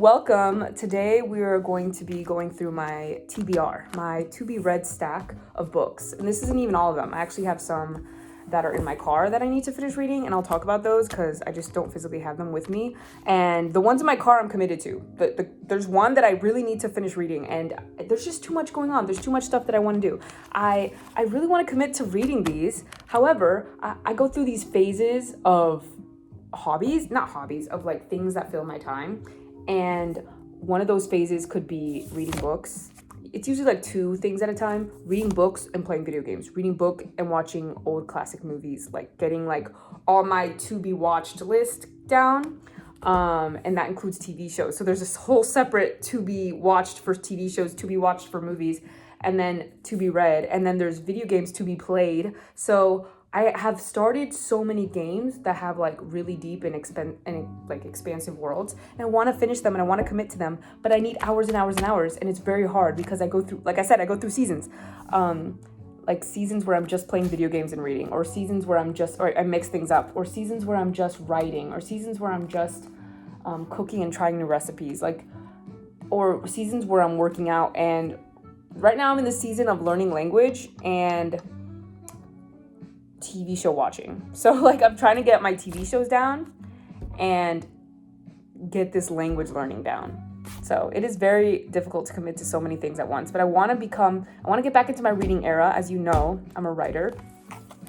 welcome. Today we are going to be going through my TBR, my to be read stack of books. And this isn't even all of them. I actually have some that are in my car that I need to finish reading, and I'll talk about those because I just don't physically have them with me. And the ones in my car I'm committed to. There's one that I really need to finish reading, and there's just too much going on. There's too much stuff that I want to do. I really want to commit to reading these. However, I go through these phases of of like things that fill my time. And one of those phases could be reading books. It's usually like two things at a time: reading books and playing video games, reading book and watching old classic movies, like getting like all my to be watched list down. And that includes TV shows. So there's this whole separate to be watched for TV shows, to be watched for movies, and then to be read. And then there's video games to be played. So I have started so many games that have like really deep and expansive worlds, and I want to finish them and I want to commit to them, but I need hours and hours and hours, and it's very hard because I go through, like I said, I go through seasons, like seasons where I'm just playing video games and reading, or seasons where or I mix things up, or seasons where I'm just writing, or seasons where I'm just cooking and trying new recipes, or seasons where I'm working out. And right now I'm in the season of learning language and TV show watching. So like I'm trying to get my TV shows down and get this language learning down. So it is very difficult to commit to so many things at once, but I want to get back into my reading era. As you know, I'm a writer.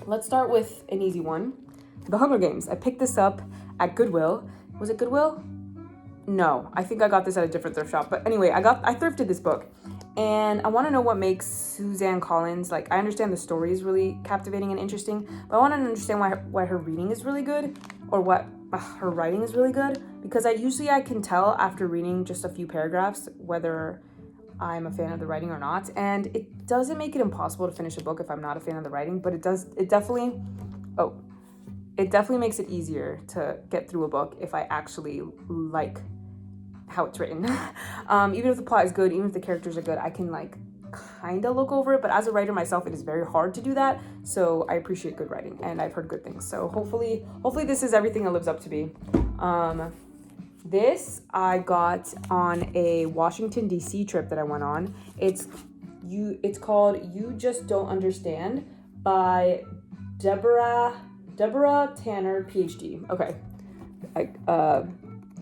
Let's start with an easy one. The Hunger Games. I picked this up at Goodwill. Was it Goodwill? No, I think I got this at a different thrift shop. But anyway, I thrifted this book. And I want to know what makes Suzanne Collins, like, I understand the story is really captivating and interesting, but I want to understand why her reading is really good, or what her writing is really good, because I can tell after reading just a few paragraphs whether I'm a fan of the writing or not. And it doesn't make it impossible to finish a book if I'm not a fan of the writing, but it definitely makes it easier to get through a book if I actually like how it's written. Even if the plot is good, even if the characters are good, I can like kind of look over it, but as a writer myself, it is very hard to do that. So I appreciate good writing, and I've heard good things. So hopefully this is everything it lives up to be. This I got on a Washington DC trip that I went on. It's called You Just Don't Understand by Deborah Tanner, PhD. Okay.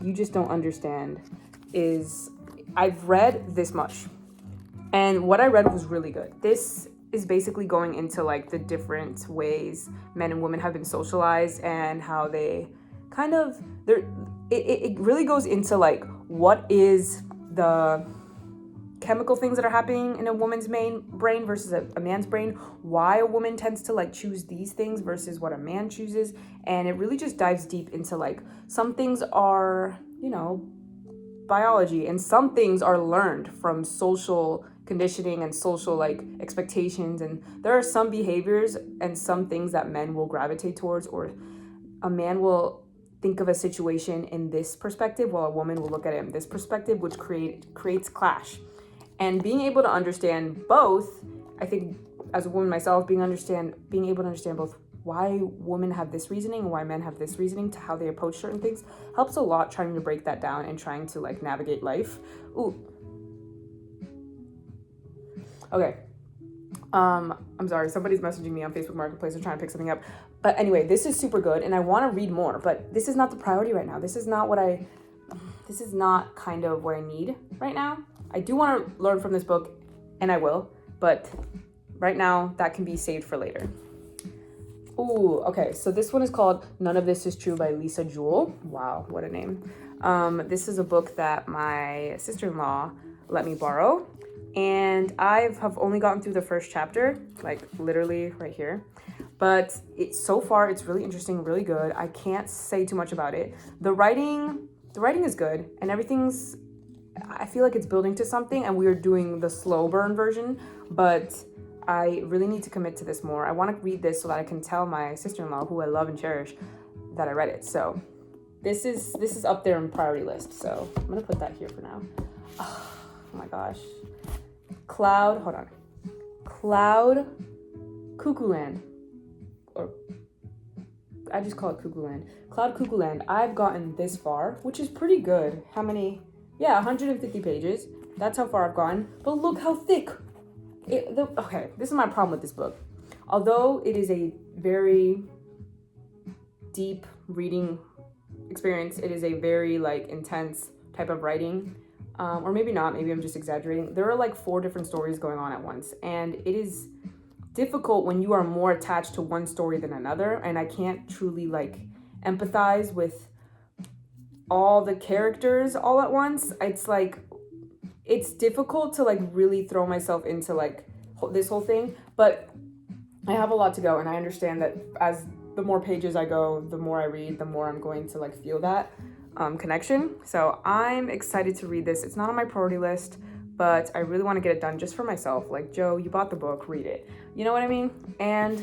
You Just Don't Understand I've read this much, and what I read was really good. This is basically going into like the different ways men and women have been socialized, and how they kind of it really goes into like what is the chemical things that are happening in a woman's brain versus a man's brain, why a woman tends to like choose these things versus what a man chooses. And it really just dives deep into like some things are, biology, and some things are learned from social conditioning and social like expectations. And there are some behaviors and some things that men will gravitate towards, or a man will think of a situation in this perspective while a woman will look at it in this perspective, which creates clash. And being able to understand both, I think as a woman myself, being able to understand both why women have this reasoning and why men have this reasoning to how they approach certain things helps a lot, trying to break that down and trying to like navigate life. Ooh. Okay. I'm sorry, somebody's messaging me on Facebook Marketplace or trying to pick something up. But anyway, this is super good and I want to read more, but this is not the priority right now. This is not kind of what I need right now. I do want to learn from this book, and I will, but right now that can be saved for later. Ooh, okay, so this one is called None of This Is True by Lisa Jewell. Wow, what a name. This is a book that my sister-in-law let me borrow, and I have only gotten through the first chapter, like literally right here. But so far, it's really interesting, really good. I can't say too much about it. The writing is good, and I feel like it's building to something, and we're doing the slow burn version, but I really need to commit to this more. I want to read this so that I can tell my sister-in-law, who I love and cherish, that I read it. So this is up there in priority list. So I'm going to put that here for now. Oh my gosh. Cloud Cuckoo Land. Or I just call it Cuckoo Land. Cloud Cuckoo Land. I've gotten this far, which is pretty good. How many Yeah, 150 pages. That's how far I've gone. But look how thick. Okay, this is my problem with this book. Although it is a very deep reading experience, it is a very like intense type of writing. Or maybe not, maybe I'm just exaggerating. There are like 4 different stories going on at once, and it is difficult when you are more attached to one story than another, and I can't truly like empathize with all the characters all at once. It's like it's difficult to like really throw myself into like this whole thing, but I have a lot to go, and I understand that as the more pages I go, the more I read, the more I'm going to like feel that connection. So I'm excited to read this. It's not on my priority list, but I really want to get it done just for myself. Like, Joe, you bought the book, read it. You know what I mean? And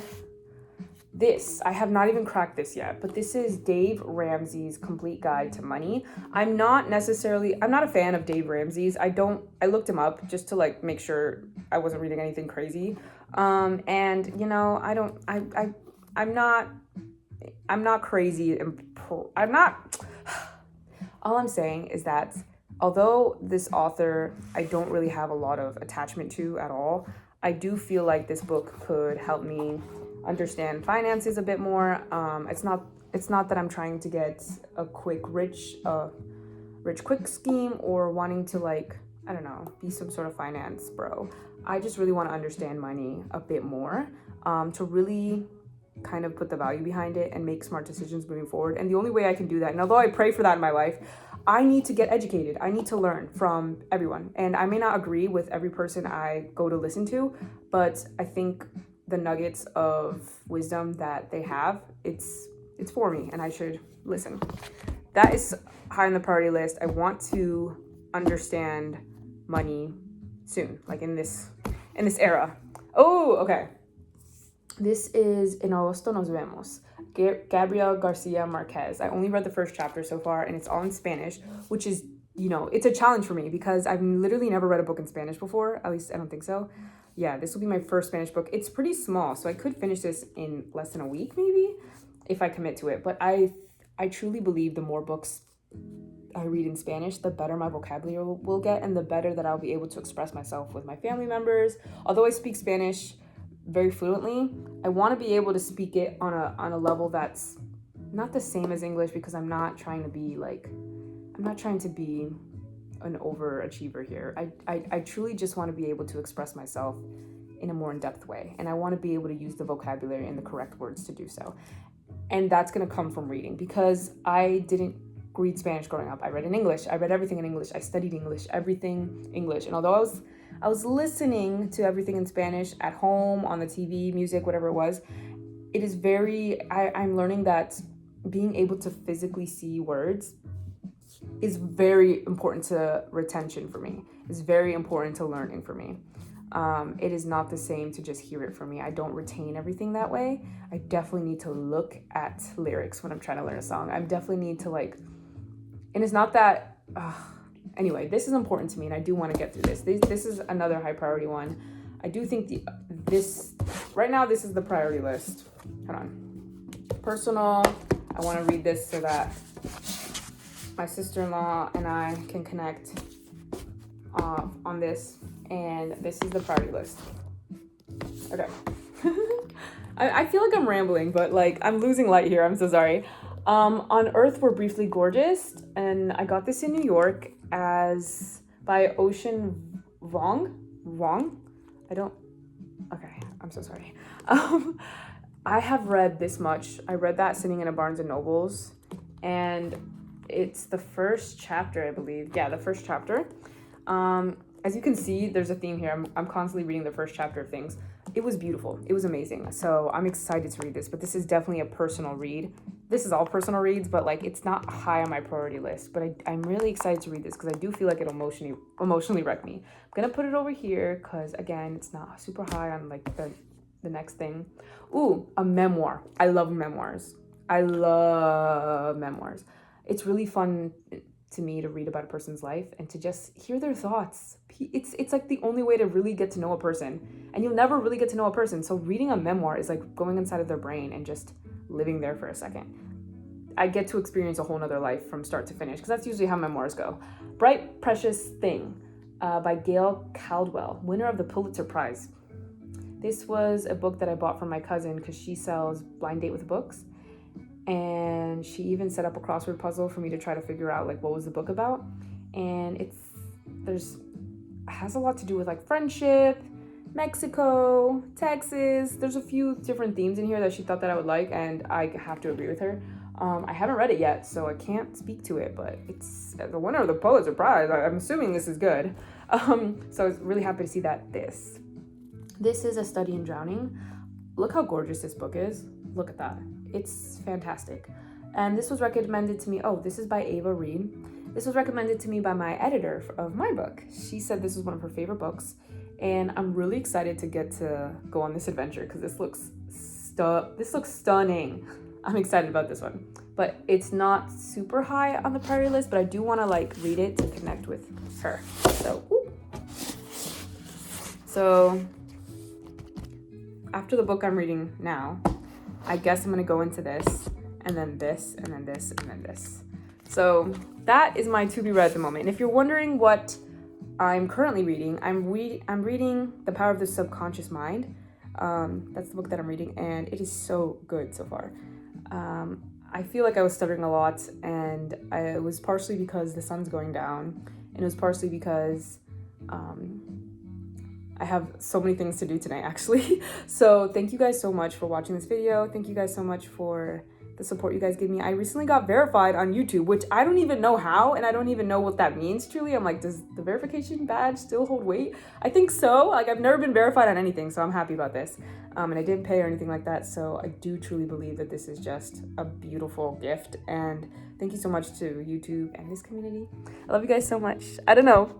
this, I have not even cracked this yet, but this is Dave Ramsey's Complete Guide to Money. I'm not a fan of Dave Ramsey's. I looked him up just to like make sure I wasn't reading anything crazy. And you know, I'm not crazy. All I'm saying is that although this author, I don't really have a lot of attachment to at all, I do feel like this book could help me understand finances a bit more. It's not that I'm trying to get a quick rich quick scheme or wanting to like, I don't know, be some sort of finance bro. I just really want to understand money a bit more, to really kind of put the value behind it and make smart decisions moving forward. And the only way I can do that, and although I pray for that in my life, I need to get educated. I need to learn from everyone. And I may not agree with every person I go to listen to, but I think the nuggets of wisdom that they have, it's for me, and I should listen. That is high on the priority list. I want to understand money soon, like in this era. Oh, okay. This is En Agosto Nos Vemos, Gabriel Garcia Marquez. I only read the first chapter so far, and it's all in Spanish, which is, you know, it's a challenge for me because I've literally never read a book in Spanish before. At least I don't think so. Yeah, this will be my first Spanish book. It's pretty small, so I could finish this in less than a week maybe if I commit to it. But I truly believe the more books I read in Spanish, the better my vocabulary will get, and the better that I'll be able to express myself with my family members. Although I speak Spanish very fluently, I want to be able to speak it on a level that's not the same as English, because I'm not trying to be an overachiever here. I truly just want to be able to express myself in a more in-depth way, and I want to be able to use the vocabulary and the correct words to do so. And that's going to come from reading, because I didn't read Spanish growing up. I read in English. I read everything in English. I studied English, everything English. And although I was listening to everything in Spanish at home, on the TV, music, whatever it was, it is I'm learning that being able to physically see words is very important to retention for me. It's very important to learning for me. It is not the same to just hear it from me. I don't retain everything that way. I definitely need to look at lyrics when I'm trying to learn a song. I definitely need to and it's not that, anyway, this is important to me, and I do want to get through this. This is another high priority one. I do think right now, this is the priority list. Hold on. Personal, I want to read this so that my sister-in-law and I can connect on this, and this is the priority list. Okay. I feel like I'm rambling, but I'm losing light here. I'm so sorry. On Earth We're Briefly Gorgeous, and I got this in New York by Ocean Vuong. Okay, I'm so sorry. I have read this much. I read that sitting in a Barnes and Nobles, and it's the first chapter, I believe. Yeah, the first chapter. As you can see, there's a theme here. I'm constantly reading the first chapter of things. It was beautiful. It was amazing. So I'm excited to read this, but this is definitely a personal read. This is all personal reads, but it's not high on my priority list. But I'm really excited to read this because I do feel like it'll emotionally wreck me. I'm gonna put it over here because again, it's not super high on the next thing. Ooh, a memoir. I love memoirs. It's really fun to me to read about a person's life and to just hear their thoughts. It's like the only way to really get to know a person, and you'll never really get to know a person. So reading a memoir is like going inside of their brain and just living there for a second. I get to experience a whole nother life from start to finish, because that's usually how memoirs go. Bright Precious Thing by Gail Caldwell, winner of the Pulitzer Prize. This was a book that I bought from my cousin because she sells blind date with books, and she even set up a crossword puzzle for me to try to figure out like what was the book about. And it has a lot to do with like friendship, Mexico, Texas. There's a few different themes in here that she thought that I would like, and I have to agree with her. I haven't read it yet, so I can't speak to it, but it's the winner of the Pulitzer Prize. I'm assuming this is good. So I was really happy to see that this is A Study in Drowning. Look how gorgeous this book is. Look at that. It's fantastic. And this was recommended to me. Oh, this is by Ava Reed. This was recommended to me by my editor of my book. She said this was one of her favorite books, and I'm really excited to get to go on this adventure because this looks stunning. I'm excited about this one, but it's not super high on the priority list, but I do want to like read it to connect with her. So after the book I'm reading now, I guess I'm gonna go into this, and then this, and then this, and then this. So that is my to be read at the moment. And if you're wondering what I'm currently reading, I'm reading The Power of the Subconscious Mind. That's the book that I'm reading, and it is so good so far. I feel like I was stuttering a lot, and it was partially because the sun's going down, and it was partially because I have so many things to do tonight, actually. So thank you guys so much for watching this video. Thank you guys so much for the support you guys give me. I recently got verified on YouTube, which I don't even know how, and I don't even know what that means truly. I'm like, does the verification badge still hold weight? I think so. Like, I've never been verified on anything, so I'm happy about this. And I didn't pay or anything like that, so I do truly believe that this is just a beautiful gift. And thank you so much to YouTube and this community. I love you guys so much. I don't know.